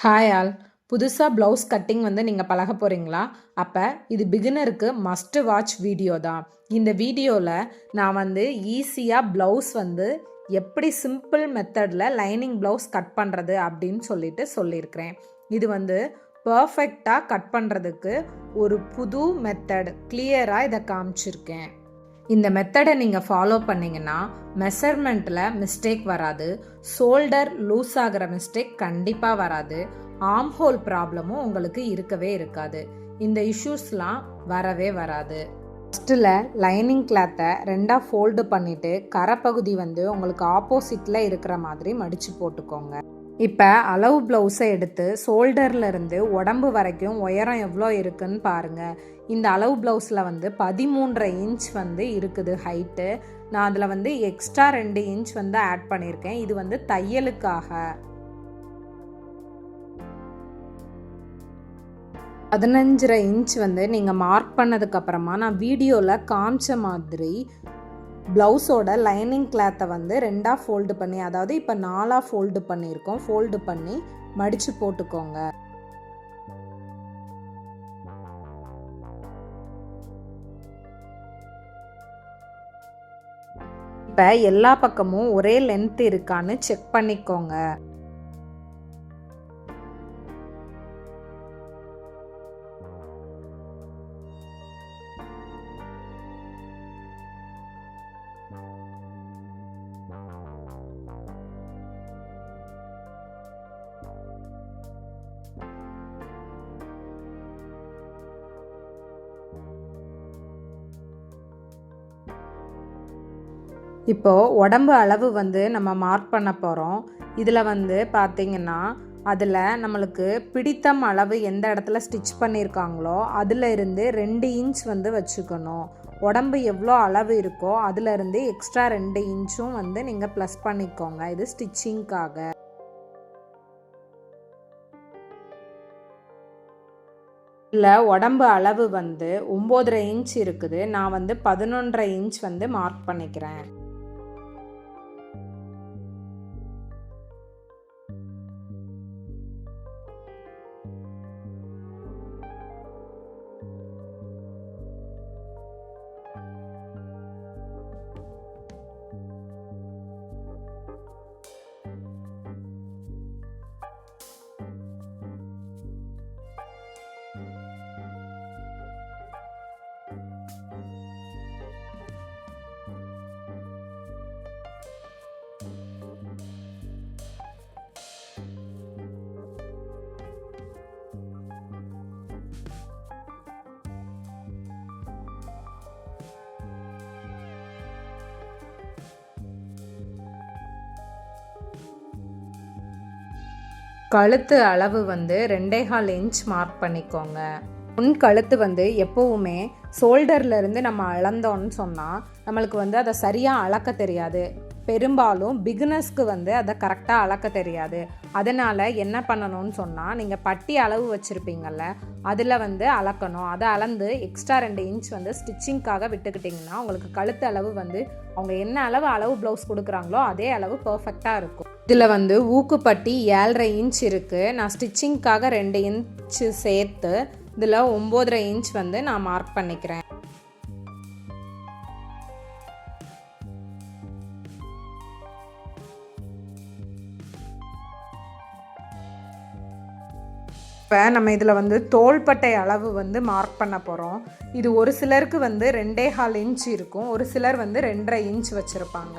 Hi all. புதுசாக blouse cutting நீங்கள் பழக போகிறீங்களா? அப்போ இது பிகினருக்கு மஸ்ட் வாட்ச் வீடியோ தான். இந்த வீடியோவில் நான் ஈஸியாக ப்ளவுஸ் எப்படி சிம்பிள் மெத்தடில் லைனிங் ப்ளவுஸ் கட் பண்ணுறது அப்படின்னு சொல்லியிருக்கிறேன். இது பர்ஃபெக்டாக கட் பண்ணுறதுக்கு ஒரு புது மெத்தட் கிளியராக இதை காமிச்சிருக்கேன். இந்த மெத்தடை நீங்கள் ஃபாலோ பண்ணிங்கன்னா மெஷர்மெண்ட்டில் மிஸ்டேக் வராது, ஷோல்டர் லூஸ் ஆகிற மிஸ்டேக் கண்டிப்பாக வராது, ஆர்ம் ஹோல் ப்ராப்ளமும் உங்களுக்கு இருக்கவே இருக்காது. இந்த இஷ்யூஸ்லாம் வரவே வராது. ஃபஸ்ட்டில் லைனிங் கிளாத்தை ரெண்டாக ஃபோல்டு பண்ணிவிட்டு கரைப்பகுதி உங்களுக்கு ஆப்போசிட்டில் இருக்கிற மாதிரி மடித்து போட்டுக்கோங்க. இப்போ அளவு ப்ளவுஸை எடுத்து ஷோல்டர்லேருந்து உடம்பு வரைக்கும் உயரம் எவ்வளோ இருக்குன்னு பாருங்கள். இந்த அளவு ப்ளவுஸில் 13.5 இன்ச் இருக்குது ஹைட்டு. நான் அதில் எக்ஸ்ட்ரா 2 இன்ச் ஆட் பண்ணியிருக்கேன். இது தையலுக்காக. 15.5 இன்ச் நீங்கள் மார்க் பண்ணதுக்கப்புறமா நான் வீடியோவில் காமிச்ச மாதிரி ப்ளவுஸோட லைனிங் கிளாத்தை ரெண்டாக ஃபோல்டு பண்ணி, அதாவது இப்போ 4ஆக ஃபோல்டு பண்ணியிருக்கோம், ஃபோல்டு பண்ணி மடித்து போட்டுக்கோங்க. இப்போ எல்லா பக்கமும் ஒரே லென்த் இருக்கான்னு செக் பண்ணிக்கோங்க. இப்போது உடம்பு அளவு நம்ம மார்க் பண்ண போகிறோம். இதில் பார்த்திங்கன்னா அதில் நம்மளுக்கு பிடித்தம் அளவு எந்த இடத்துல ஸ்டிச் பண்ணியிருக்காங்களோ அதில் இருந்து 2 இன்ச் வச்சுக்கணும். உடம்பு எவ்வளோ அளவு இருக்கோ அதிலிருந்து எக்ஸ்ட்ரா 2 இன்ச்சும் நீங்கள் ப்ளஸ் பண்ணிக்கோங்க. இது ஸ்டிச்சிங்காக. இல்லை, உடம்பு அளவு 9.5 இன்ச் இருக்குது. நான் 11.5 இன்ச் மார்க் பண்ணிக்கிறேன். கழுத்து அளவு 2.25 இன்ச் மார்க் பண்ணிக்கோங்க. முன் கழுத்து எப்போவுமே ஷோல்டர்லேருந்து நம்ம அளந்தோன்னு சொன்னால் நம்மளுக்கு அதை சரியாக அளக்க தெரியாது. பெரும்பாலும் பிகினர்ஸ்க்கு அதை கரெக்டாக அளக்க தெரியாது. அதனால் என்ன பண்ணணும்னு சொன்னால், நீங்கள் பட்டி அளவு வச்சுருப்பீங்கள்ல, அதில் அளக்கணும். அதை அளந்து எக்ஸ்ட்ரா 2 இன்ச் ஸ்டிச்சிங்காக விட்டுக்கிட்டிங்கன்னா உங்களுக்கு கழுத்து அளவு அவங்க என்ன அளவு ப்ளவுஸ் கொடுக்குறாங்களோ அதே அளவு பர்ஃபெக்டாக இருக்கும். இதில் ஊக்குப்பட்டி 7.5 இன்ச் இருக்குது. நான் ஸ்டிச்சிங்காக 2 இன்ச்சு சேர்த்து இதில் 9.5 இன்ச் நான் மார்க் பண்ணிக்கிறேன். இப்போ நம்ம இதில் தோள்பட்டை அளவு மார்க் பண்ண போகிறோம். இது ஒரு சிலருக்கு 2.25 இன்ச் இருக்கும், ஒரு சிலர் 2.5 இன்ச் வச்சுருப்பாங்க.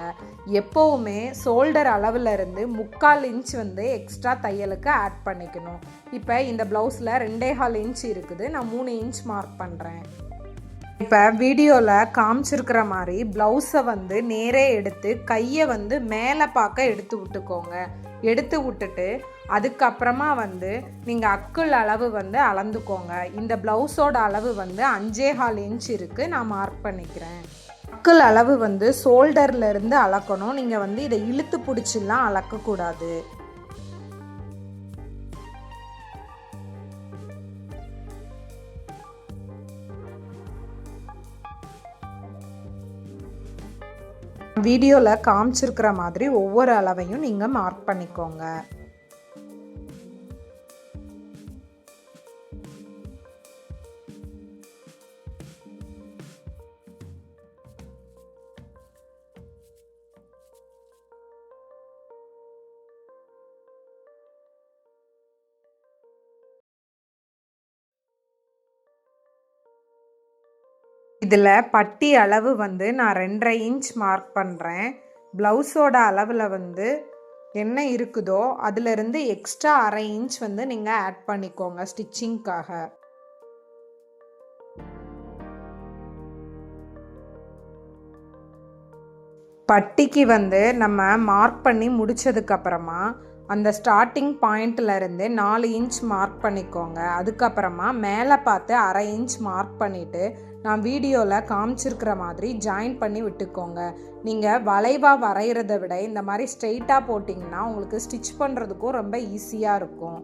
எப்போவுமே ஷோல்டர் அளவில் இருந்து 3/4 இன்ச் எக்ஸ்ட்ரா தையலுக்கு ஆட் பண்ணிக்கணும். இப்போ இந்த ப்ளவுஸில் 2.25 இன்ச் இருக்குது, நான் 3 இன்ச் மார்க் பண்ணுறேன். இப்போ வீடியோவில் காமிச்சிருக்கிற மாதிரி ப்ளவுஸை நேரே எடுத்து கையை மேலே பார்க்க எடுத்து விட்டுக்கோங்க. எடுத்து விட்டுட்டு அதுக்கப்புறமா நீங்கள் அக்குள் அளவு அளந்துக்கோங்க. இந்த ப்ளவுஸோட அளவு 5.25 இன்ச் இருக்குது, நான் மார்க் பண்ணிக்கிறேன். அக்குள் அளவு ஷோல்டர்லேருந்து அளக்கணும். நீங்கள் இதை இழுத்து பிடிச்சிலாம் அளக்கக்கூடாது. வீடியோவில் காமிச்சிருக்கிற மாதிரி ஒவ்வொரு அளவையும் நீங்கள் மார்க் பண்ணிக்கோங்க. இதில் பட்டி அளவு வந்து நான் 2.5 இன்ச் மார்க் பண்ணுறேன். ப்ளவுஸோட அளவில் வந்து என்ன இருக்குதோ அதிலிருந்து எக்ஸ்ட்ரா 1/2 இன்ச் வந்து நீங்கள் ஆட் பண்ணிக்கோங்க ஸ்டிச்சிங்க்காக. பட்டிக்கு வந்து நம்ம மார்க் பண்ணி முடித்ததுக்கப்புறமா அந்த ஸ்டார்டிங் பாயிண்ட்லேருந்து 4 இன்ச் மார்க் பண்ணிக்கோங்க. அதுக்கப்புறமா மேலே பார்த்து 1/2 இன்ச் மார்க் பண்ணிவிட்டு நான் வீடியோவில் காமிச்சிருக்கிற மாதிரி ஜாயின் பண்ணி விட்டுக்கோங்க. நீங்கள் வளைவாக வரைகிறத விட இந்த மாதிரி ஸ்ட்ரெயிட்டாக போட்டிங்கன்னா உங்களுக்கு ஸ்டிச் பண்ணுறதுக்கும் ரொம்ப ஈஸியாக இருக்கும்.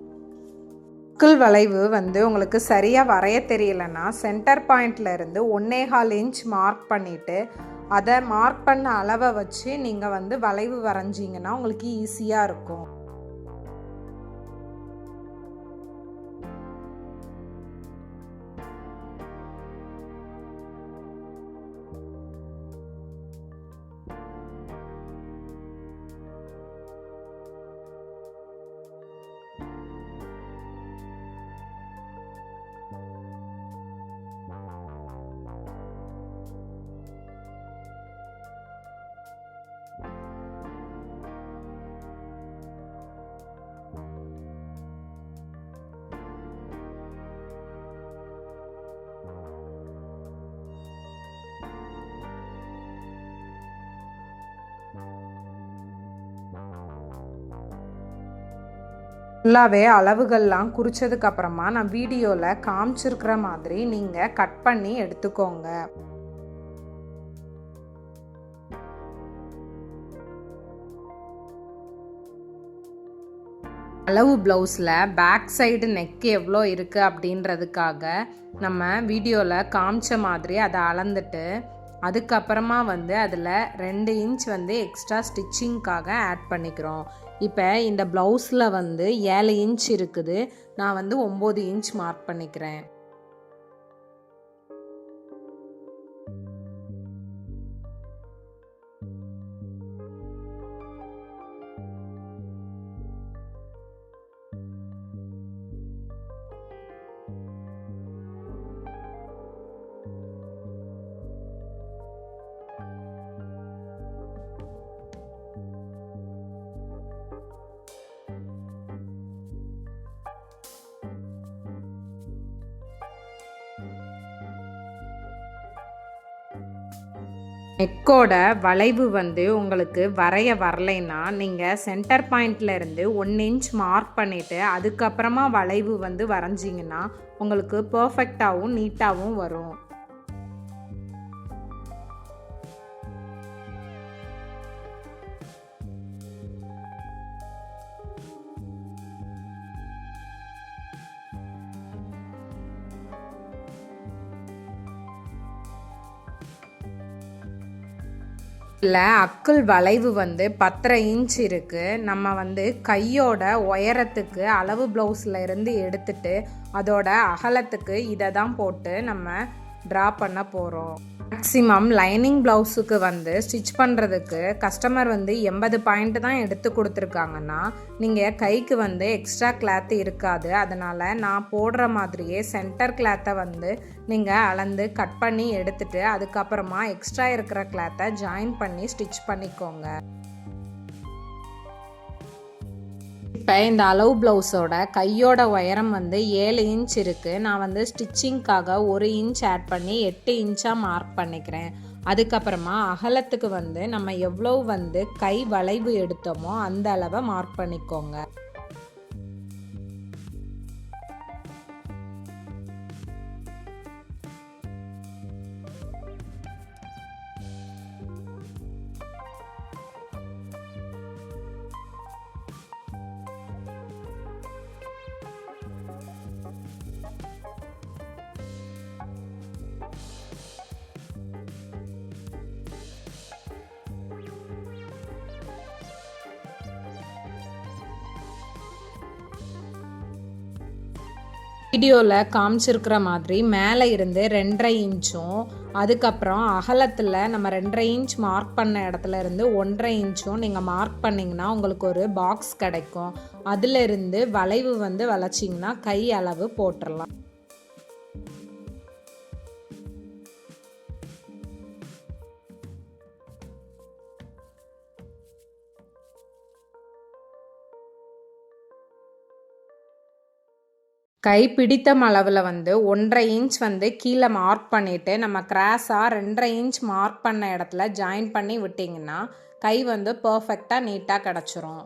அக்குள் வளைவு வந்து உங்களுக்கு சரியாக வரைய தெரியலன்னா சென்டர் பாயிண்ட்லேருந்து 1.25 இன்ச் மார்க் பண்ணிவிட்டு அதை மார்க் பண்ண அளவை வச்சு நீங்கள் வந்து வளைவு வரைஞ்சிங்கன்னா உங்களுக்கு ஈஸியாக இருக்கும். ஃபுல்லாகவே அளவுகள்லாம் குறித்ததுக்கப்புறமா நான் வீடியோவில் காமிச்சிருக்கிற மாதிரி நீங்கள் கட் பண்ணி எடுத்துக்கோங்க. அளவு ப்ளவுஸில் பேக் சைடு நெக் எவ்வளோ இருக்குது அப்படின்றதுக்காக நம்ம வீடியோவில் காமிச்ச மாதிரி அதை அளந்துட்டு அதுக்கப்புறமா வந்து அதில் 2 இன்ச் வந்து எக்ஸ்ட்ரா ஸ்டிச்சிங்க்காக ஆட் பண்ணிக்கிறோம். இப்போ இந்த ப்ளவுஸில் வந்து 7 இன்ச் இருக்குது, நான் வந்து 9 இன்ச் மார்க் பண்ணிக்கிறேன். நெக்கோட வளைவு வந்து உங்களுக்கு வரைய வரலைன்னா நீங்கள் சென்டர் பாயிண்ட்லேருந்து 1 இன்ச் மார்க் பண்ணிவிட்டு அதுக்கப்புறமா வளைவு வந்து வரைஞ்சிங்கன்னா உங்களுக்கு பர்ஃபெக்டாகவும் நீட்டாகவும் வரும். இல்லை அக்குள் வளைவு வந்து 10.5 இன்ச் இருக்குது. நம்ம வந்து கையோட உயரத்துக்கு அளவு ப்ளவுஸில் இருந்து எடுத்துட்டு அதோட அகலத்துக்கு இதை தான் போட்டு நம்ம ட்ரா பண்ண போகிறோம். மேக்ஸிமம் லைனிங் ப்ளவுஸுக்கு வந்து ஸ்டிச் பண்ணுறதுக்கு கஸ்டமர் வந்து 80 பாயிண்ட் தான் எடுத்து கொடுத்துருக்காங்கன்னா நீங்கள் கைக்கு வந்து எக்ஸ்ட்ரா கிளாத்து இருக்காது. அதனால் நான் போடுற மாதிரியே சென்டர் கிளாத்தை வந்து நீங்கள் அளந்து கட் பண்ணி எடுத்துட்டு அதுக்கப்புறமா எக்ஸ்ட்ரா இருக்கிற கிளாத்தை ஜாயின் பண்ணி ஸ்டிச் பண்ணிக்கோங்க. இப்போ இந்த அளவு ப்ளவுஸோட கையோட உயரம் வந்து 7 இன்ச் இருக்குது. நான் வந்து ஸ்டிச்சிங்க்காக 1 இன்ச் ஆட் பண்ணி 8 இன்ச்சாக மார்க் பண்ணிக்கிறேன். அதுக்கப்புறமா அகலத்துக்கு வந்து நம்ம எவ்வளோ வந்து கை வளைவு எடுத்தோமோ அந்த அளவை மார்க் பண்ணிக்கோங்க. வீடியோவில் காமிச்சிருக்கிற மாதிரி மேலே இருந்து 2.5 இன்ச்சும் அதுக்கப்புறம் அகலத்தில் நம்ம 2.5 இன்ச் மார்க் பண்ண இடத்துல இருந்து 1.5 இன்ச்சும் நீங்கள் மார்க் பண்ணிங்கன்னா உங்களுக்கு ஒரு பாக்ஸ் கிடைக்கும். அதிலிருந்து வளைவு வந்து வளைச்சிங்கன்னா கை அளவு போட்டுடலாம். கை பிடித்தம் அளவில் வந்து 1.5 இன்ச் வந்து கீழே மார்க் பண்ணிவிட்டு நம்ம கிராஸாக 2.5 இன்ச் மார்க் பண்ண இடத்துல ஜாயின் பண்ணி விட்டிங்கன்னா கை வந்து பர்ஃபெக்டாக நீட்டாக கிடச்சிரும்.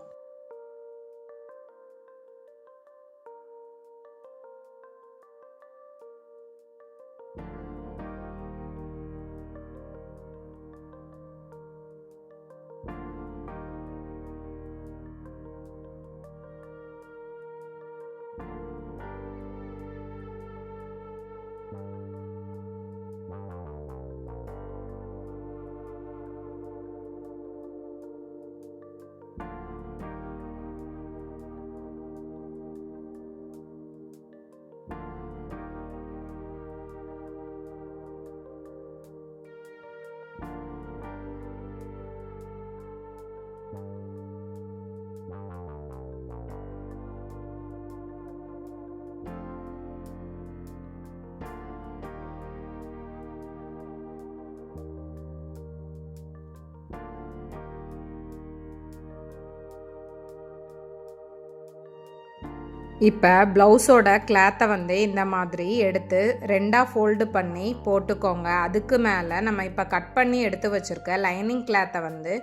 இப்போ ப்ளவுஸோட கிளாத்தை வந்து இந்த மாதிரி எடுத்து 2ஆக ஃபோல்டு பண்ணி போட்டுக்கோங்க. அதுக்கு மேலே நம்ம இப்போ கட் பண்ணி எடுத்து வச்சுருக்க லைனிங் கிளாத்தை வந்து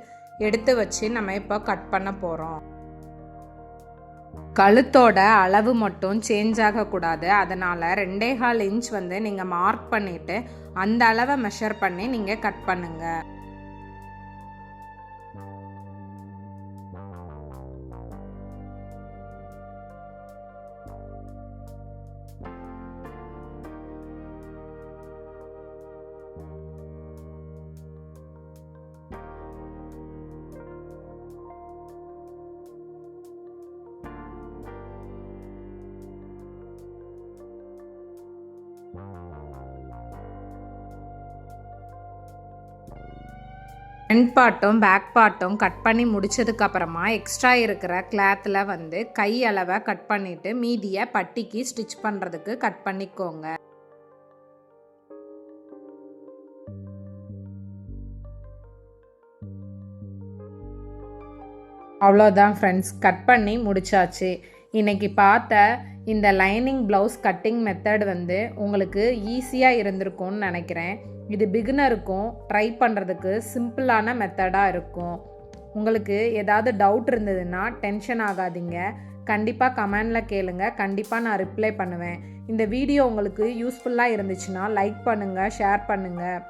எடுத்து வச்சு நம்ம இப்போ கட் பண்ண போகிறோம். கழுத்தோட அளவு மட்டும் சேஞ்ச் ஆகக்கூடாது. அதனால் 2.25 இன்ச் வந்து நீங்கள் மார்க் பண்ணிவிட்டு அந்த அளவை மெஷர் பண்ணி நீங்கள் கட் பண்ணுங்கள். ஃப்ரண்ட் பார்ட்டும் பேக் பார்ட்டும் கட் பண்ணி முடிச்சதுக்கப்புறமா எக்ஸ்ட்ரா இருக்கிற கிளாத்தில் வந்து கை அளவை கட் பண்ணிவிட்டு மீதியை பட்டிக்கு ஸ்டிச் பண்ணுறதுக்கு கட் பண்ணிக்கோங்க. அவ்வளோதான் ஃப்ரெண்ட்ஸ், கட் பண்ணி முடிச்சாச்சு. இன்றைக்கி பார்த்த இந்த லைனிங் ப்ளவுஸ் கட்டிங் மெத்தட் வந்து உங்களுக்கு ஈஸியாக இருந்திருக்கும்னு நினைக்கிறேன். இது பிகினருக்கும் ட்ரை பண்ணுறதுக்கு சிம்பிளான மெத்தடாக இருக்கும். உங்களுக்கு ஏதாவது டவுட் இருந்ததுன்னா டென்ஷன் ஆகாதீங்க, கண்டிப்பாக கமெண்டில் கேளுங்க, கண்டிப்பாக நான் ரிப்ளை பண்ணுவேன். இந்த வீடியோ உங்களுக்கு யூஸ்ஃபுல்லாக இருந்துச்சுன்னா லைக் பண்ணுங்கள், ஷேர் பண்ணுங்கள்.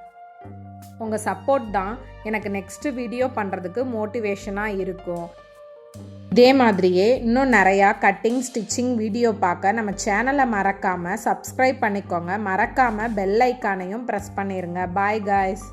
உங்கள் சப்போர்ட் தான் எனக்கு நெக்ஸ்ட்டு வீடியோ பண்ணுறதுக்கு மோட்டிவேஷனாக இருக்கும். இதே மாதிரியே இன்னும் நிறையா கட்டிங் ஸ்டிச்சிங் வீடியோ பார்க்க நம்ம சேனலை மறக்காமல் சப்ஸ்கிரைப் பண்ணிக்கோங்க. மறக்காமல் பெல் ஐக்கானையும் ப்ரெஸ் பண்ணிடுங்க. Bye guys.